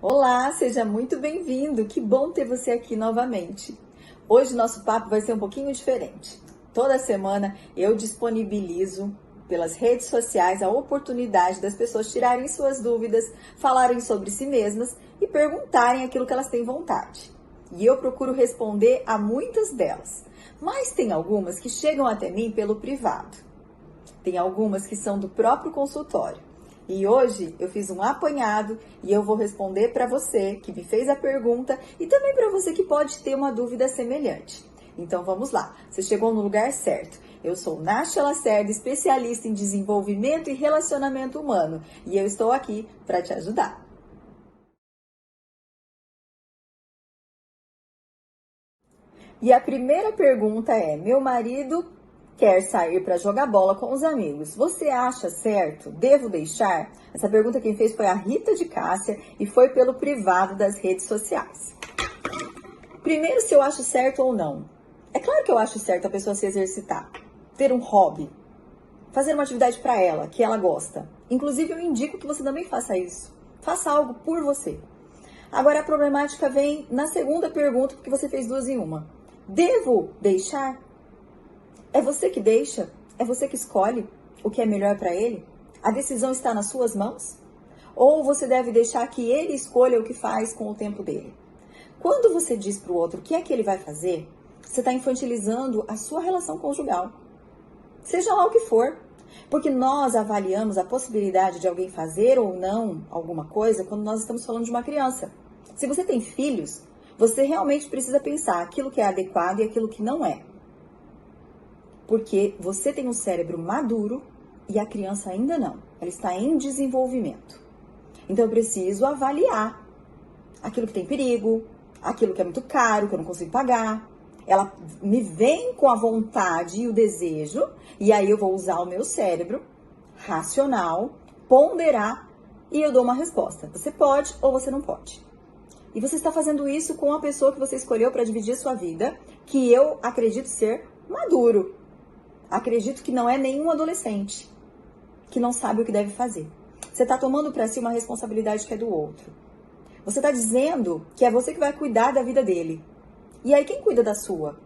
Olá, seja muito bem-vindo. Que bom ter você aqui novamente. Hoje nosso papo vai ser um pouquinho diferente. Toda semana eu disponibilizo pelas redes sociais a oportunidade das pessoas tirarem suas dúvidas, falarem sobre si mesmas e perguntarem aquilo que elas têm vontade. E eu procuro responder a muitas delas. Mas tem algumas que chegam até mim pelo privado. Tem algumas que são do próprio consultório. E hoje eu fiz um apanhado e eu vou responder para você que me fez a pergunta e também para você que pode ter uma dúvida semelhante. Então vamos lá, você chegou no lugar certo. Eu sou Náshia Lacerda, especialista em desenvolvimento e relacionamento humano e eu estou aqui para te ajudar. E a primeira pergunta é: meu marido quer sair para jogar bola com os amigos. Você acha certo? Devo deixar? Essa pergunta quem fez foi a Rita de Cássia e foi pelo privado das redes sociais. Primeiro, se eu acho certo ou não. É claro que eu acho certo a pessoa se exercitar, ter um hobby, fazer uma atividade para ela, que ela gosta. Inclusive, eu indico que você também faça isso. Faça algo por você. Agora, a problemática vem na segunda pergunta, porque você fez duas em uma. Devo deixar? É você que deixa? É você que escolhe o que é melhor para ele? A decisão está nas suas mãos? Ou você deve deixar que ele escolha o que faz com o tempo dele? Quando você diz para o outro o que é que ele vai fazer, você está infantilizando a sua relação conjugal. Seja lá o que for. Porque nós avaliamos a possibilidade de alguém fazer ou não alguma coisa quando nós estamos falando de uma criança. Se você tem filhos, você realmente precisa pensar aquilo que é adequado e aquilo que não é. Porque você tem um cérebro maduro e a criança ainda não. Ela está em desenvolvimento. Então eu preciso avaliar aquilo que tem perigo, aquilo que é muito caro, que eu não consigo pagar. Ela me vem com a vontade e o desejo, e aí eu vou usar o meu cérebro racional, ponderar, e eu dou uma resposta. Você pode ou você não pode. E você está fazendo isso com a pessoa que você escolheu para dividir sua vida, que eu acredito ser maduro. Acredito que não é nenhum adolescente, que não sabe o que deve fazer. Você está tomando para si uma responsabilidade que é do outro. Você está dizendo que é você que vai cuidar da vida dele. E aí quem cuida da sua?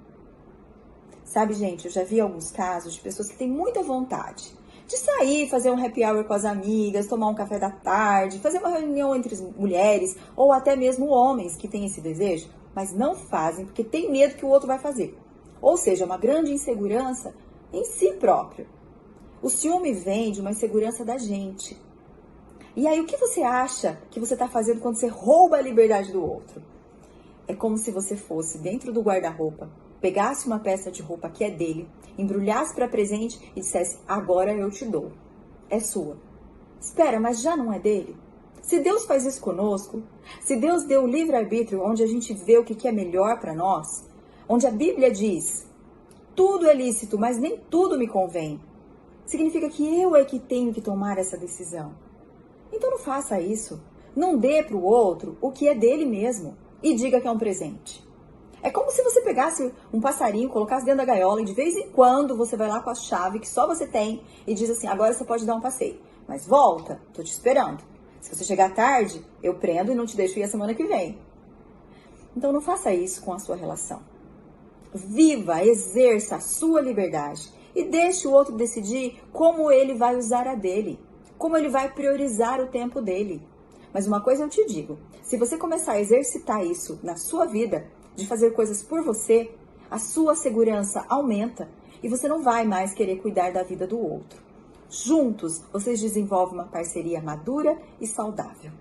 Sabe, gente, eu já vi alguns casos de pessoas que têm muita vontade de sair, fazer um happy hour com as amigas, tomar um café da tarde, fazer uma reunião entre mulheres ou até mesmo homens que têm esse desejo, mas não fazem porque tem medo que o outro vai fazer. Ou seja, uma grande insegurança em si próprio. O ciúme vem de uma insegurança da gente. E aí, o que você acha que você está fazendo quando você rouba a liberdade do outro? É como se você fosse dentro do guarda-roupa, pegasse uma peça de roupa que é dele, embrulhasse para presente e dissesse: agora eu te dou. É sua. Espera, mas já não é dele? Se Deus faz isso conosco, se Deus deu o livre-arbítrio onde a gente vê o que é melhor para nós, onde a Bíblia diz: tudo é lícito, mas nem tudo me convém. Significa que eu é que tenho que tomar essa decisão. Então não faça isso. Não dê para o outro o que é dele mesmo e diga que é um presente. É como se você pegasse um passarinho, colocasse dentro da gaiola e de vez em quando você vai lá com a chave que só você tem e diz assim: agora você pode dar um passeio. Mas volta, tô te esperando. Se você chegar tarde, eu prendo e não te deixo ir a semana que vem. Então não faça isso com a sua relação. Viva, exerça a sua liberdade e deixe o outro decidir como ele vai usar a dele, como ele vai priorizar o tempo dele. Mas uma coisa eu te digo, se você começar a exercitar isso na sua vida, de fazer coisas por você, a sua segurança aumenta e você não vai mais querer cuidar da vida do outro. Juntos, vocês desenvolvem uma parceria madura e saudável.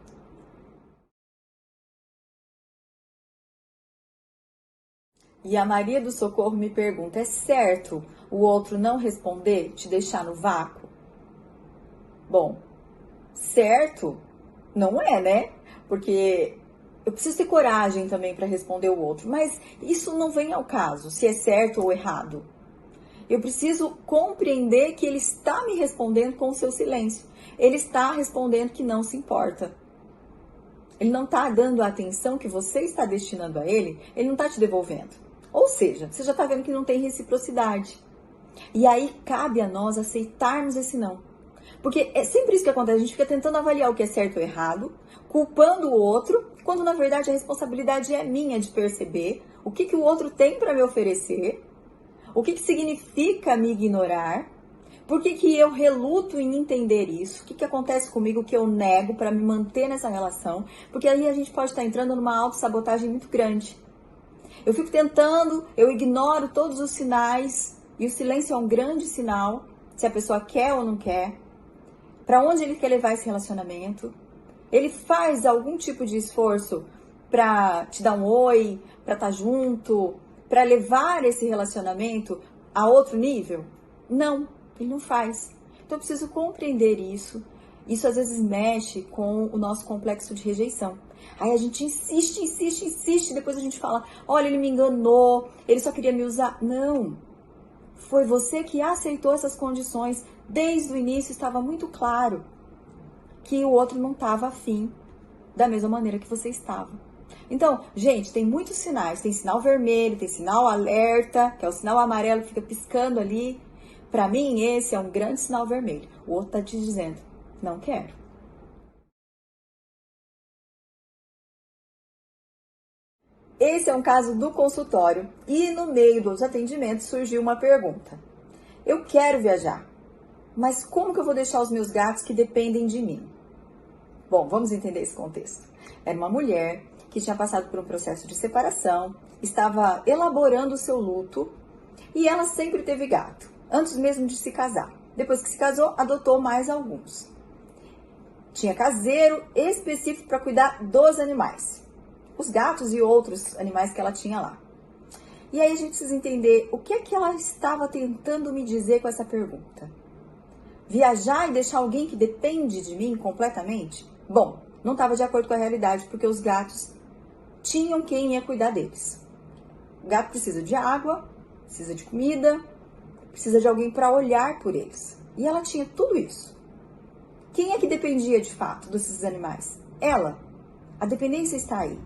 E a Maria do Socorro me pergunta: é certo o outro não responder, te deixar no vácuo? Bom, certo não é, né? Porque eu preciso ter coragem também para responder o outro, mas isso não vem ao caso, se é certo ou errado. Eu preciso compreender que ele está me respondendo com o seu silêncio. Ele está respondendo que não se importa. Ele não está dando a atenção que você está destinando a ele, ele não está te devolvendo. Ou seja, você já está vendo que não tem reciprocidade. E aí cabe a nós aceitarmos esse não. Porque é sempre isso que acontece, a gente fica tentando avaliar o que é certo ou errado, culpando o outro, quando na verdade a responsabilidade é minha de perceber o que o outro tem para me oferecer, o que significa me ignorar, por que eu reluto em entender isso, o que acontece comigo que eu nego para me manter nessa relação, porque aí a gente pode estar entrando numa autossabotagem muito grande. Eu fico tentando, eu ignoro todos os sinais, e o silêncio é um grande sinal, se a pessoa quer ou não quer, para onde ele quer levar esse relacionamento. Ele faz algum tipo de esforço para te dar um oi, para estar junto, para levar esse relacionamento a outro nível? Não, ele não faz. Então eu preciso compreender isso. Isso às vezes mexe com o nosso complexo de rejeição. Aí a gente insiste, depois a gente fala, olha, ele me enganou, ele só queria me usar. Não, foi você que aceitou essas condições. Desde o início estava muito claro que o outro não estava afim da mesma maneira que você estava. Então, gente, tem muitos sinais. Tem sinal vermelho, tem sinal alerta, que é o sinal amarelo que fica piscando ali. Para mim, esse é um grande sinal vermelho. O outro tá te dizendo, não quero. Esse é um caso do consultório e no meio dos atendimentos surgiu uma pergunta. Eu quero viajar, mas como que eu vou deixar os meus gatos que dependem de mim? Bom, vamos entender esse contexto. Era uma mulher que tinha passado por um processo de separação, estava elaborando o seu luto e ela sempre teve gato, antes mesmo de se casar. Depois que se casou, adotou mais alguns. Tinha caseiro específico para cuidar dos animais, os gatos e outros animais que ela tinha lá. E aí a gente precisa entender o que é que ela estava tentando me dizer com essa pergunta. Viajar e deixar alguém que depende de mim completamente? Bom, não estava de acordo com a realidade, porque os gatos tinham quem ia cuidar deles. O gato precisa de água, precisa de comida, precisa de alguém para olhar por eles. E ela tinha tudo isso. Quem é que dependia de fato desses animais? Ela. A dependência está aí.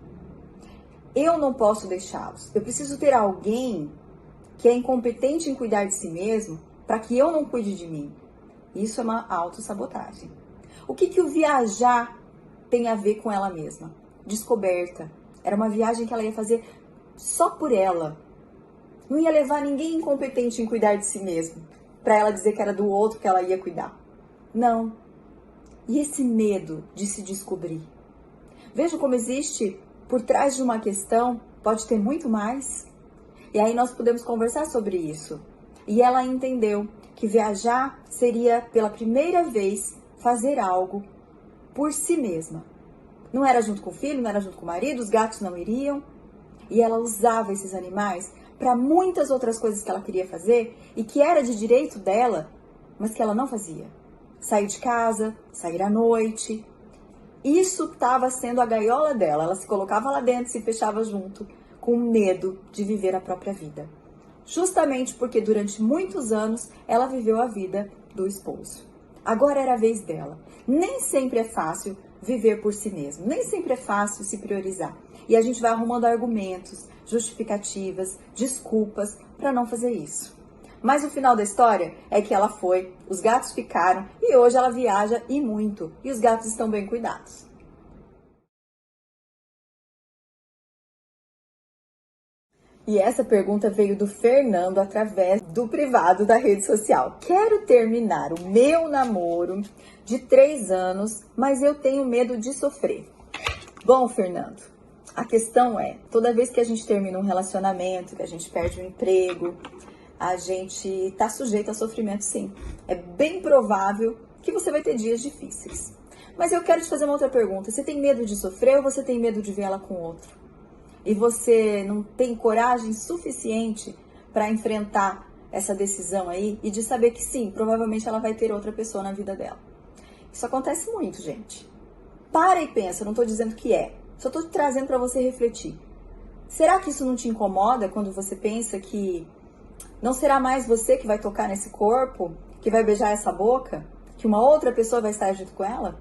Eu não posso deixá-los. Eu preciso ter alguém que é incompetente em cuidar de si mesmo para que eu não cuide de mim. Isso é uma autossabotagem. O que o viajar tem a ver com ela mesma? Descoberta. Era uma viagem que ela ia fazer só por ela. Não ia levar ninguém incompetente em cuidar de si mesmo, para ela dizer que era do outro que ela ia cuidar. Não. E esse medo de se descobrir? Veja como existe por trás de uma questão, pode ter muito mais. E aí nós podemos conversar sobre isso. E ela entendeu que viajar seria, pela primeira vez, fazer algo por si mesma. Não era junto com o filho, não era junto com o marido, os gatos não iriam. E ela usava esses animais para muitas outras coisas que ela queria fazer e que era de direito dela, mas que ela não fazia. Sair de casa, sair à noite. Isso estava sendo a gaiola dela. Ela se colocava lá dentro, se fechava junto, com medo de viver a própria vida. Justamente porque durante muitos anos ela viveu a vida do esposo. Agora era a vez dela. Nem sempre é fácil viver por si mesmo. Nem sempre é fácil se priorizar. E a gente vai arrumando argumentos, justificativas, desculpas para não fazer isso. Mas o final da história é que ela foi, os gatos ficaram e hoje ela viaja e muito. E os gatos estão bem cuidados. E essa pergunta veio do Fernando através do privado da rede social. Quero terminar o meu namoro de 3 anos, mas eu tenho medo de sofrer. Bom, Fernando, a questão é, toda vez que a gente termina um relacionamento, que a gente perde um emprego, a gente está sujeito a sofrimento, sim. É bem provável que você vai ter dias difíceis. Mas eu quero te fazer uma outra pergunta. Você tem medo de sofrer ou você tem medo de ver ela com outro? E você não tem coragem suficiente para enfrentar essa decisão aí e de saber que sim, provavelmente ela vai ter outra pessoa na vida dela. Isso acontece muito, gente. Para e pensa, eu não estou dizendo que é. Só estou trazendo para você refletir. Será que isso não te incomoda quando você pensa que não será mais você que vai tocar nesse corpo, que vai beijar essa boca, que uma outra pessoa vai estar junto com ela?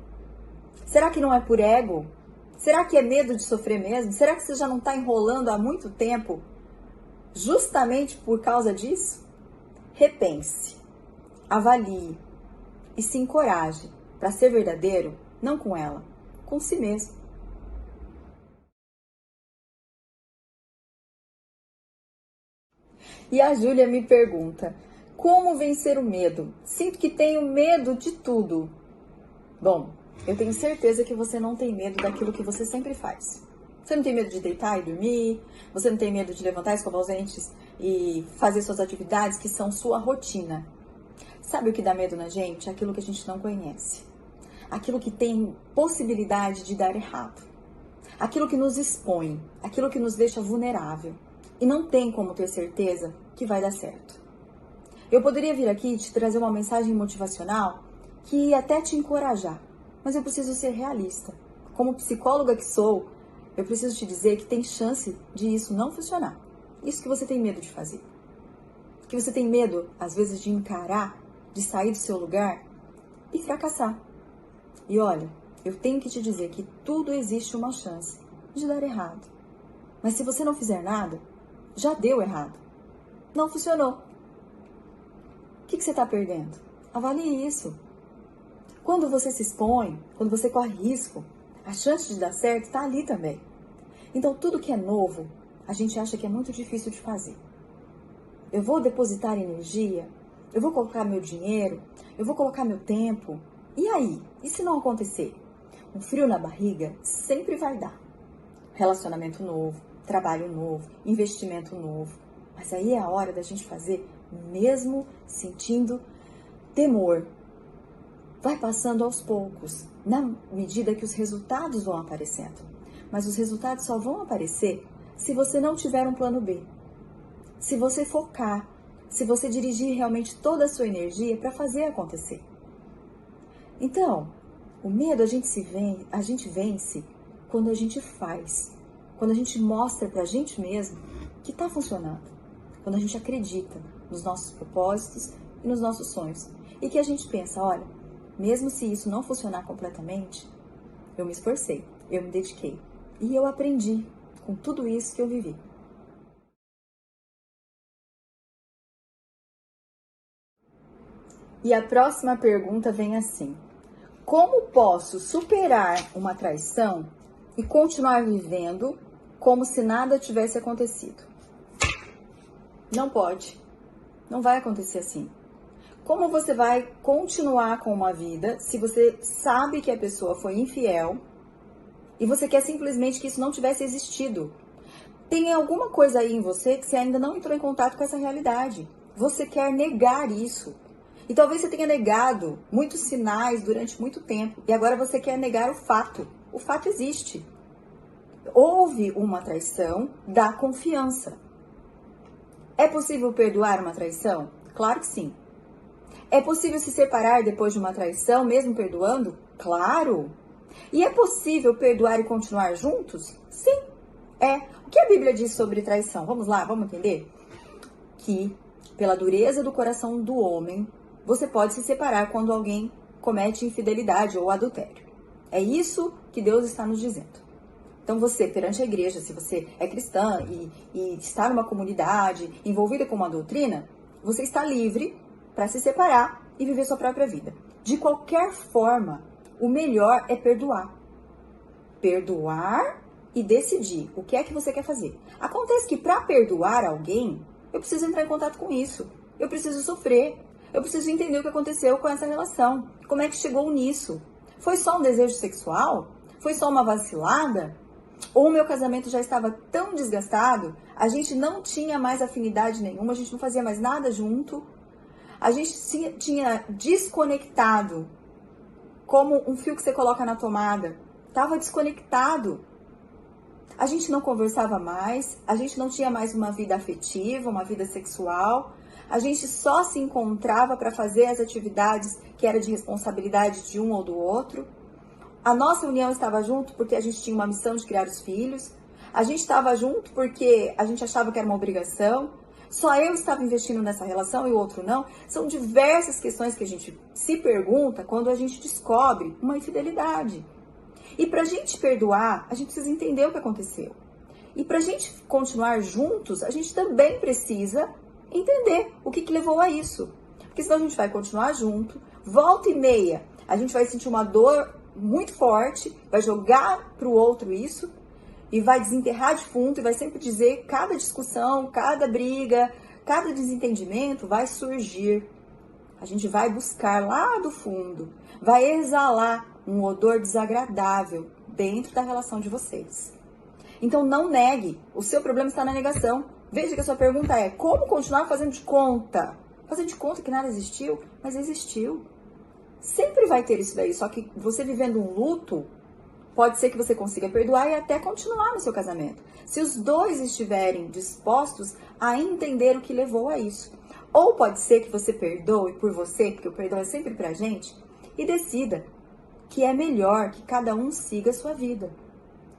Será que não é por ego? Será que é medo de sofrer mesmo? Será que você já não está enrolando há muito tempo justamente por causa disso? Repense, avalie e se encoraje para ser verdadeiro, não com ela, com si mesmo. E a Júlia me pergunta, como vencer o medo? Sinto que tenho medo de tudo. Bom, eu tenho certeza que você não tem medo daquilo que você sempre faz. Você não tem medo de deitar e dormir, você não tem medo de levantar, escovar os dentes e fazer suas atividades que são sua rotina. Sabe o que dá medo na gente? Aquilo que a gente não conhece. Aquilo que tem possibilidade de dar errado. Aquilo que nos expõe, aquilo que nos deixa vulnerável. E não tem como ter certeza que vai dar certo. Eu poderia vir aqui te trazer uma mensagem motivacional que ia até te encorajar, mas eu preciso ser realista. Como psicóloga que sou, eu preciso te dizer que tem chance de isso não funcionar. Isso que você tem medo de fazer. Que você tem medo, às vezes, de encarar, de sair do seu lugar e fracassar. E olha, eu tenho que te dizer que tudo existe uma chance de dar errado. Mas se você não fizer nada, já deu errado. Não funcionou. O que você está perdendo? Avalie isso. Quando você se expõe, quando você corre risco, a chance de dar certo está ali também. Então, tudo que é novo, a gente acha que é muito difícil de fazer. Eu vou depositar energia, eu vou colocar meu dinheiro, eu vou colocar meu tempo. E aí? E se não acontecer? Um frio na barriga sempre vai dar. Relacionamento novo, trabalho novo, investimento novo. Mas aí é a hora da gente fazer mesmo sentindo temor. Vai passando aos poucos, na medida que os resultados vão aparecendo. Mas os resultados só vão aparecer se você não tiver um plano B. Se você focar, se você dirigir realmente toda a sua energia para fazer acontecer. Então, o medo a gente vence quando a gente faz. Quando a gente mostra pra gente mesmo que tá funcionando. Quando a gente acredita nos nossos propósitos e nos nossos sonhos. E que a gente pensa, olha, mesmo se isso não funcionar completamente, eu me esforcei, eu me dediquei. E eu aprendi com tudo isso que eu vivi. E a próxima pergunta vem assim. Como posso superar uma traição e continuar vivendo como se nada tivesse acontecido? Não pode. Não vai acontecer assim. Como você vai continuar com uma vida se você sabe que a pessoa foi infiel e você quer simplesmente que isso não tivesse existido? Tem alguma coisa aí em você que você ainda não entrou em contato com essa realidade. Você quer negar isso. E talvez você tenha negado muitos sinais durante muito tempo. E agora você quer negar o fato. O fato existe. Houve uma traição da confiança. É possível perdoar uma traição? Claro que sim. É possível se separar depois de uma traição, mesmo perdoando? Claro. E é possível perdoar e continuar juntos? Sim, é. O que a Bíblia diz sobre traição? Vamos lá, vamos entender? Que, pela dureza do coração do homem, você pode se separar quando alguém comete infidelidade ou adultério. É isso que Deus está nos dizendo. Então você, perante a igreja, se você é cristã e está numa comunidade envolvida com uma doutrina, você está livre para se separar e viver sua própria vida. De qualquer forma, o melhor é perdoar. Perdoar e decidir o que é que você quer fazer. Acontece que para perdoar alguém, eu preciso entrar em contato com isso. Eu preciso sofrer. Eu preciso entender o que aconteceu com essa relação. Como é que chegou nisso? Foi só um desejo sexual? Foi só uma vacilada? Ou o meu casamento já estava tão desgastado, a gente não tinha mais afinidade nenhuma, a gente não fazia mais nada junto, a gente tinha desconectado, como um fio que você coloca na tomada, estava desconectado. A gente não conversava mais, a gente não tinha mais uma vida afetiva, uma vida sexual, a gente só se encontrava para fazer as atividades que era de responsabilidade de um ou do outro. A nossa união estava junto porque a gente tinha uma missão de criar os filhos. A gente estava junto porque a gente achava que era uma obrigação. Só eu estava investindo nessa relação e o outro não. São diversas questões que a gente se pergunta quando a gente descobre uma infidelidade. E para a gente perdoar, a gente precisa entender o que aconteceu. E para a gente continuar juntos, a gente também precisa entender o que levou a isso. Porque senão a gente vai continuar junto, Volta e meia, a gente vai sentir uma dor muito forte, vai jogar pro outro isso e vai desenterrar defunto e vai sempre dizer cada discussão, cada briga, cada desentendimento vai surgir. A gente vai buscar lá do fundo, vai exalar um odor desagradável dentro da relação de vocês. Então não negue, o seu problema está na negação. Veja que a sua pergunta é, como continuar fazendo de conta? Fazendo de conta que nada existiu, mas existiu. Sempre vai ter isso daí, só que você vivendo um luto, pode ser que você consiga perdoar e até continuar no seu casamento. Se os dois estiverem dispostos a entender o que levou a isso. Ou pode ser que você perdoe por você, porque o perdão é sempre pra gente, e decida que é melhor que cada um siga a sua vida.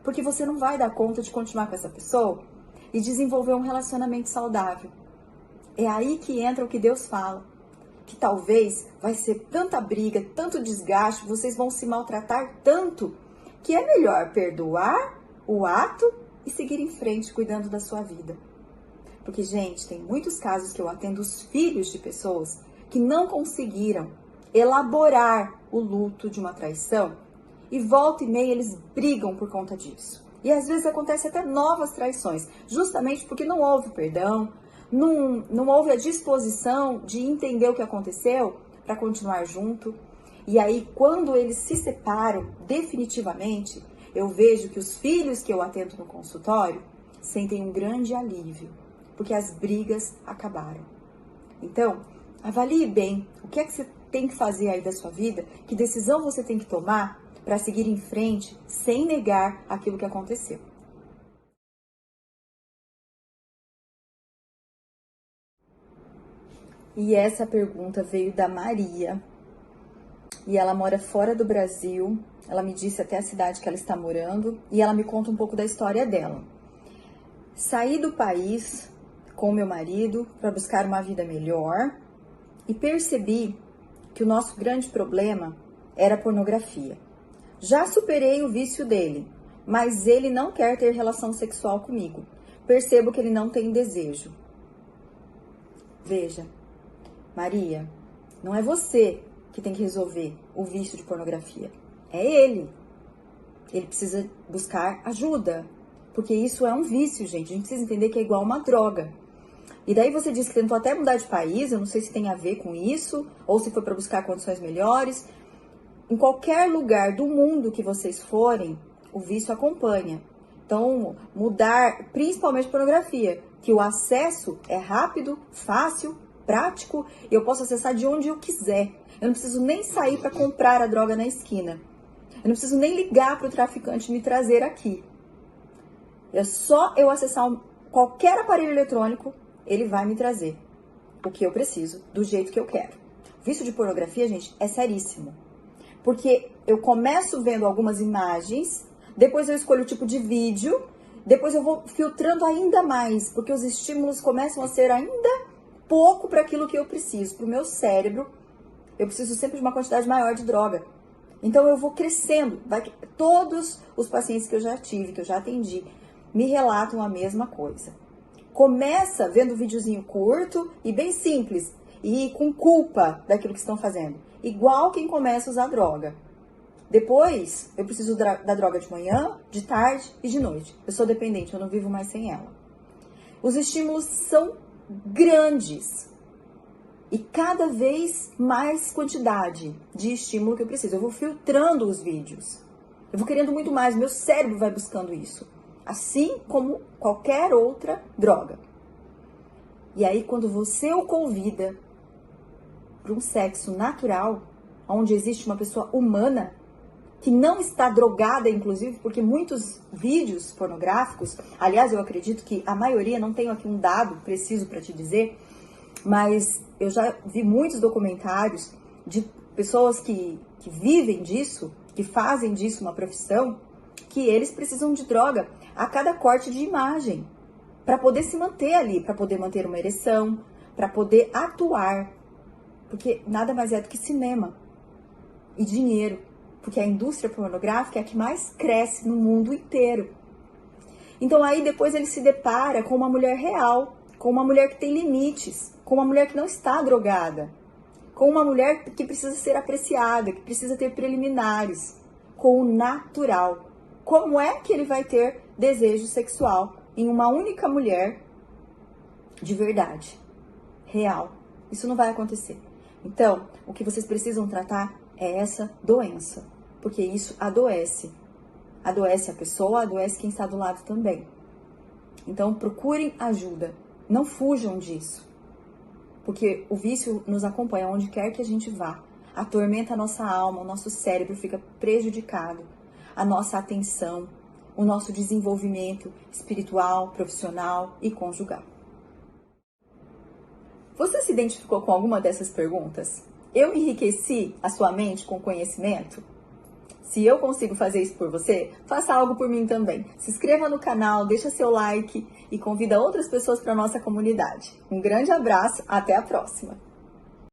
Porque você não vai dar conta de continuar com essa pessoa e desenvolver um relacionamento saudável. É aí que entra o que Deus fala. Que talvez vai ser tanta briga, tanto desgaste, vocês vão se maltratar tanto, que é melhor perdoar o ato e seguir em frente cuidando da sua vida. Porque, gente, tem muitos casos que eu atendo os filhos de pessoas que não conseguiram elaborar o luto de uma traição e volta e meia eles brigam por conta disso. E às vezes acontece até novas traições, justamente porque não houve perdão, não houve a disposição de entender o que aconteceu para continuar junto. E aí, quando eles se separam definitivamente, eu vejo que os filhos que eu atendo no consultório sentem um grande alívio, porque as brigas acabaram. Então, avalie bem o que é que você tem que fazer aí da sua vida, que decisão você tem que tomar para seguir em frente sem negar aquilo que aconteceu. E essa pergunta veio da Maria, e ela mora fora do Brasil. Ela me disse até a cidade que ela está morando, e ela me conta um pouco da história dela. Saí do país com meu marido para buscar uma vida melhor e percebi que o nosso grande problema era a pornografia. Já superei o vício dele, mas ele não quer ter relação sexual comigo. Percebo que ele não tem desejo. Veja, Maria, não é você que tem que resolver o vício de pornografia. É ele. Ele precisa buscar ajuda, porque isso é um vício, gente. A gente precisa entender que é igual uma droga. E daí você disse que tentou até mudar de país, eu não sei se tem a ver com isso, ou se foi para buscar condições melhores. Em qualquer lugar do mundo que vocês forem, o vício acompanha. Então, mudar, principalmente pornografia, que o acesso é rápido, fácil, prático, e eu posso acessar de onde eu quiser. Eu não preciso nem sair para comprar a droga na esquina. Eu não preciso nem ligar para o traficante me trazer aqui. É só eu acessar qualquer aparelho eletrônico, ele vai me trazer o que eu preciso, do jeito que eu quero. O vício de pornografia, gente, é seríssimo. Porque eu começo vendo algumas imagens, depois eu escolho o tipo de vídeo, depois eu vou filtrando ainda mais, porque os estímulos começam a ser ainda pouco para aquilo que eu preciso. Para o meu cérebro, eu preciso sempre de uma quantidade maior de droga. Então eu vou crescendo. Todos os pacientes que eu já tive, que eu já atendi, me relatam a mesma coisa. Começa vendo um videozinho curto e bem simples, e com culpa daquilo que estão fazendo. Igual quem começa a usar droga. Depois, eu preciso da droga de manhã, de tarde e de noite. Eu sou dependente, eu não vivo mais sem ela. Os estímulos são grandes. E cada vez mais quantidade de estímulo que eu preciso. Eu vou filtrando os vídeos. Eu vou querendo muito mais, meu cérebro vai buscando isso. Assim como qualquer outra droga. E aí, quando você o convida para um sexo natural, onde existe uma pessoa humana, que não está drogada, inclusive, porque muitos vídeos pornográficos, aliás, eu acredito que a maioria, não tenho aqui um dado preciso para te dizer, mas eu já vi muitos documentários de pessoas que vivem disso, que fazem disso uma profissão, que eles precisam de droga a cada corte de imagem, para poder se manter ali, para poder manter uma ereção, para poder atuar, porque nada mais é do que cinema e dinheiro, porque a indústria pornográfica é a que mais cresce no mundo inteiro. Então aí depois ele se depara com uma mulher real, com uma mulher que tem limites, com uma mulher que não está drogada, com uma mulher que precisa ser apreciada, que precisa ter preliminares, com o natural. Como é que ele vai ter desejo sexual em uma única mulher de verdade, real? Isso não vai acontecer. Então, o que vocês precisam tratar é essa doença, porque isso adoece. Adoece a pessoa, adoece quem está do lado também. Então, procurem ajuda. Não fujam disso. Porque o vício nos acompanha onde quer que a gente vá. Atormenta a nossa alma, o nosso cérebro fica prejudicado. A nossa atenção, o nosso desenvolvimento espiritual, profissional e conjugal. Você se identificou com alguma dessas perguntas? Eu enriqueci a sua mente com conhecimento? Se eu consigo fazer isso por você, faça algo por mim também. Se inscreva no canal, deixa seu like e convida outras pessoas para a nossa comunidade. Um grande abraço, até a próxima!